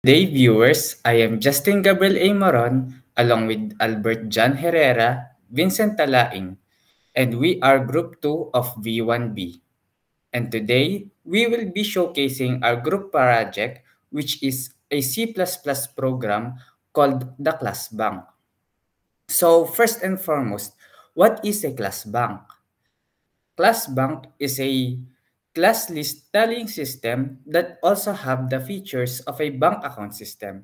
Today, viewers, I am Justin Gabriel A. Moron, along with Albert John Herrera, Vincent Talaing, and we are Group 2 of V1B. And today, we will be showcasing our group project, which is a C++ program called the Class Bank. So, first and foremost, what is a class bank? Class bank is a class list tallying system that also have the features of a bank account system.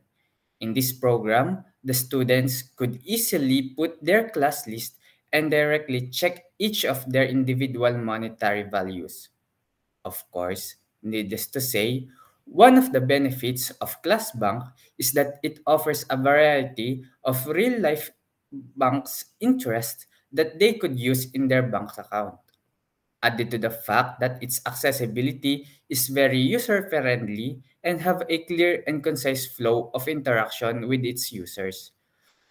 In this program, the students could easily put their class list and directly check each of their individual monetary values. Of course, needless to say, one of the benefits of Class Bank is that it offers a variety of real-life banks' interest that they could use in their bank account. Added to the fact that its accessibility is very user-friendly and have a clear and concise flow of interaction with its users.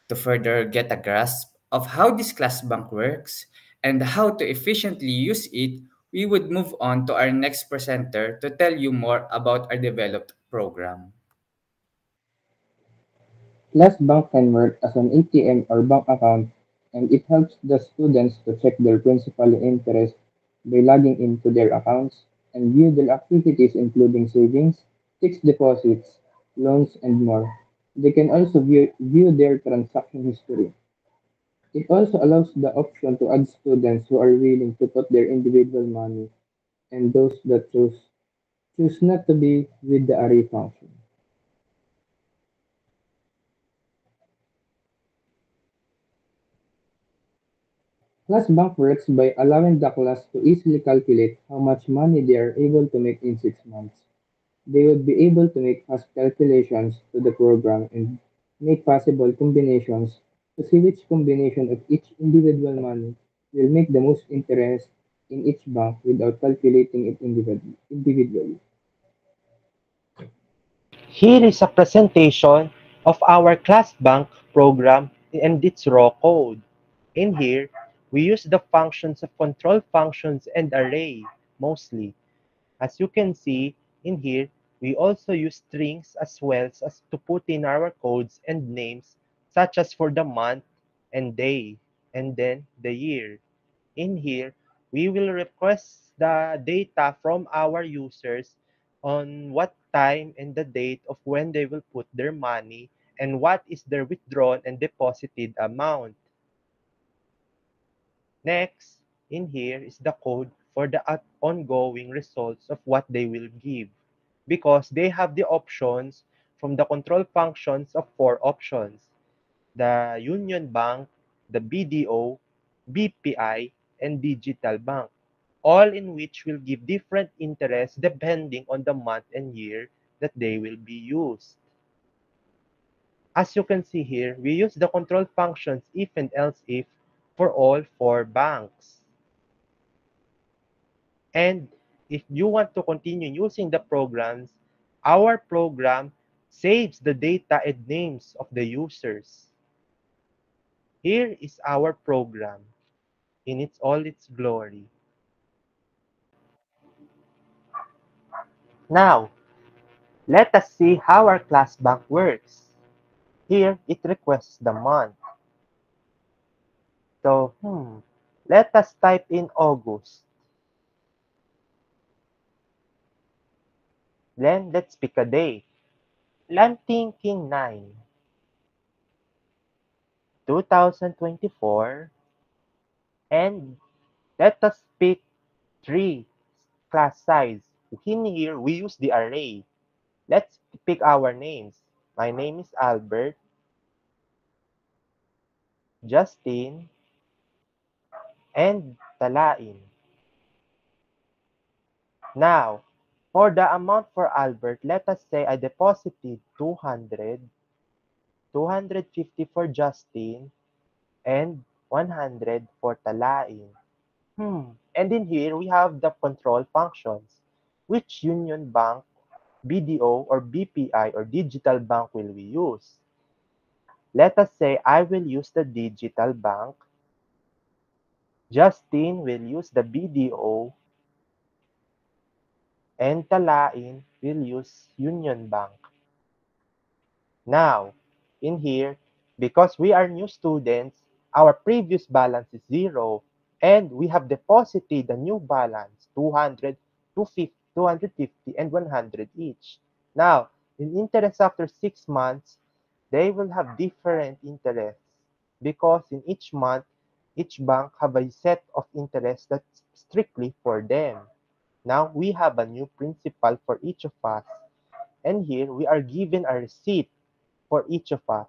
To further get a grasp of how this class bank works and how to efficiently use it, we would move on to our next presenter to tell you more about our developed program. Class Bank can work as an ATM or bank account, and it helps the students to check their principal and interest by logging into their accounts and view their activities including savings, fixed deposits, loans, and more. They can also view their transaction history. It also allows the option to add students who are willing to put their individual money and those that choose not to be with the array function. Class bank works by allowing the class to easily calculate how much money they are able to make in 6 months. They would be able to make fast calculations to the program and make possible combinations to see which combination of each individual money will make the most interest in each bank without calculating it individually. Here is a presentation of our class bank program and its raw code. In here, we use the functions of control functions and array mostly. As you can see in here, we also use strings as well as to put in our codes and names such as for the month and day and then the year. In here, we will request the data from our users on what time and the date of when they will put their money and what is their withdrawn and deposited amount. Next, in here is the code for the ongoing results of what they will give because they have the options from the control functions of four options: the Union Bank, the BDO, BPI, and Digital Bank, all in which will give different interest depending on the month and year that they will be used. As you can see here, we use the control functions if and else if for all four banks. And if you want to continue using the programs, our program saves the data and names of the users. Here is our program in its glory. Now, let us see how our class bank works. Here, it requests the month. So, let us type in August. Then, let's pick a date. I'm thinking 9/2024. And let us pick 3 class size. In here, we use the array. Let's pick our names. My name is Albert, Justin, and Talain. Now, for the amount for Albert, let us say I deposited 200, 250 for Justin, and 100 for Talain. And in here, we have the control functions. Which Union Bank, BDO, or BPI, or Digital Bank will we use? Let us say I will use the Digital Bank, Justin will use the BDO, and Talain will use Union Bank. Now, in here, because we are new students, our previous balance is 0, and we have deposited the new balance, 200, 250, and 100 each. Now, in interest after 6 months, they will have different interests because in each month, each bank have a set of interests that's strictly for them. Now, we have a new principal for each of us, and here we are given a receipt for each of us.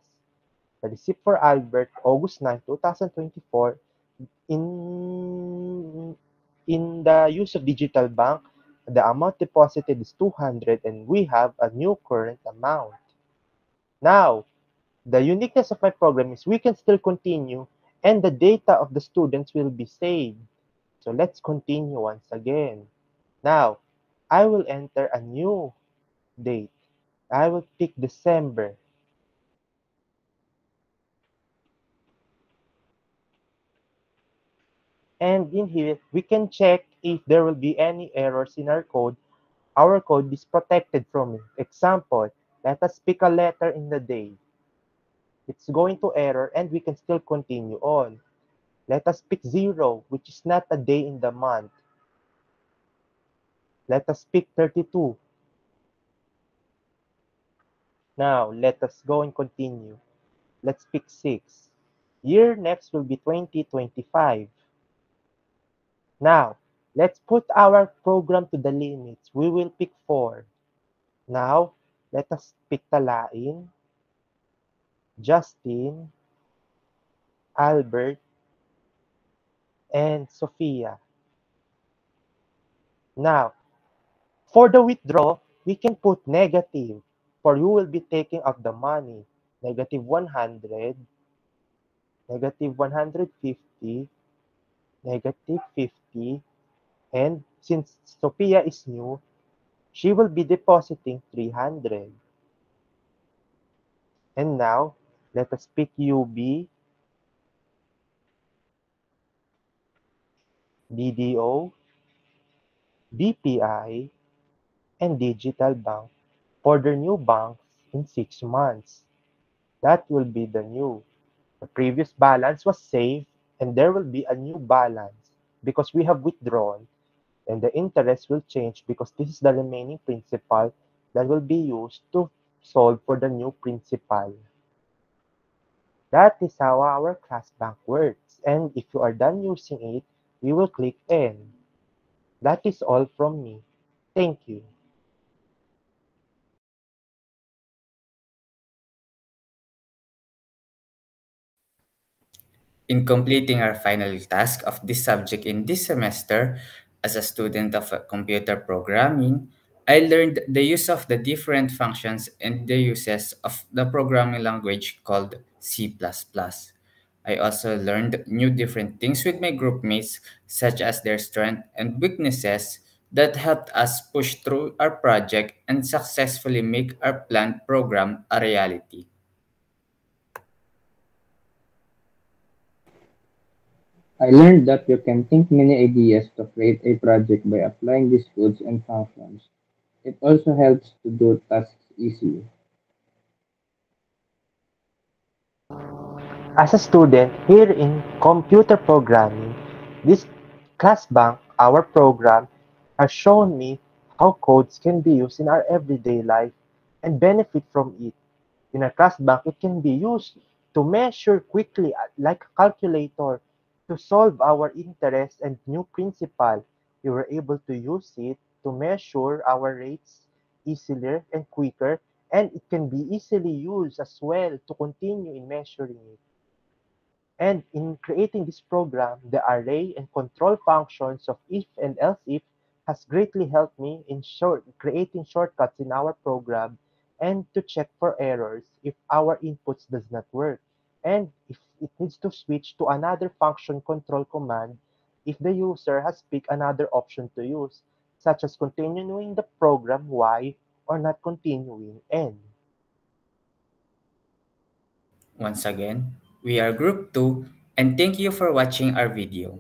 The receipt for Albert, August 9, 2024, in the use of digital bank, the amount deposited is 200 and we have a new current amount. Now, the uniqueness of my program is we can still continue and the data of the students will be saved. So let's continue once again. Now, I will enter a new date. I will pick December. And in here, we can check if there will be any errors in our code. Our code is protected from it. Example, let us pick a letter in the day. It's going to error and we can still continue on. Let us pick 0, which is not a day in the month. Let us pick 32. Now, let us go and continue. Let's pick 6. Year next will be 2025. Now, let's put our program to the limits. We will pick 4. Now, let us pick Talain, Justin, Albert, and Sophia. Now, for the withdraw, we can put negative, for you will be taking out the money. Negative 100, negative 150, negative 50, and since Sophia is new, she will be depositing 300. And now, let us pick UB, DDO, BPI, and digital bank for their new banks in 6 months. That will be the new. The previous balance was saved and there will be a new balance because we have withdrawn and the interest will change because this is the remaining principal that will be used to solve for the new principal. That is how our class bank works, and if you are done using it, we will click end. That is all from me. Thank you. In completing our final task of this subject in this semester, as a student of computer programming, I learned the use of the different functions and the uses of the programming language called C++. I also learned new different things with my group mates, such as their strengths and weaknesses that helped us push through our project and successfully make our planned program a reality. I learned that you can think many ideas to create a project by applying these codes and functions. It also helps to do tasks easier. As a student here in computer programming, this class bank, our program, has shown me how codes can be used in our everyday life and benefit from it. In a class bank, it can be used to measure quickly, like a calculator, to solve our interest and new principal. We were able to use it to measure our rates easier and quicker, and it can be easily used as well to continue in measuring it. And in creating this program, the array and control functions of if and else if has greatly helped me in creating shortcuts in our program and to check for errors if our inputs does not work. And if it needs to switch to another function control command if the user has picked another option to use, such as continuing the program Y or not continuing N. Once again, we are Group 2 and thank you for watching our video.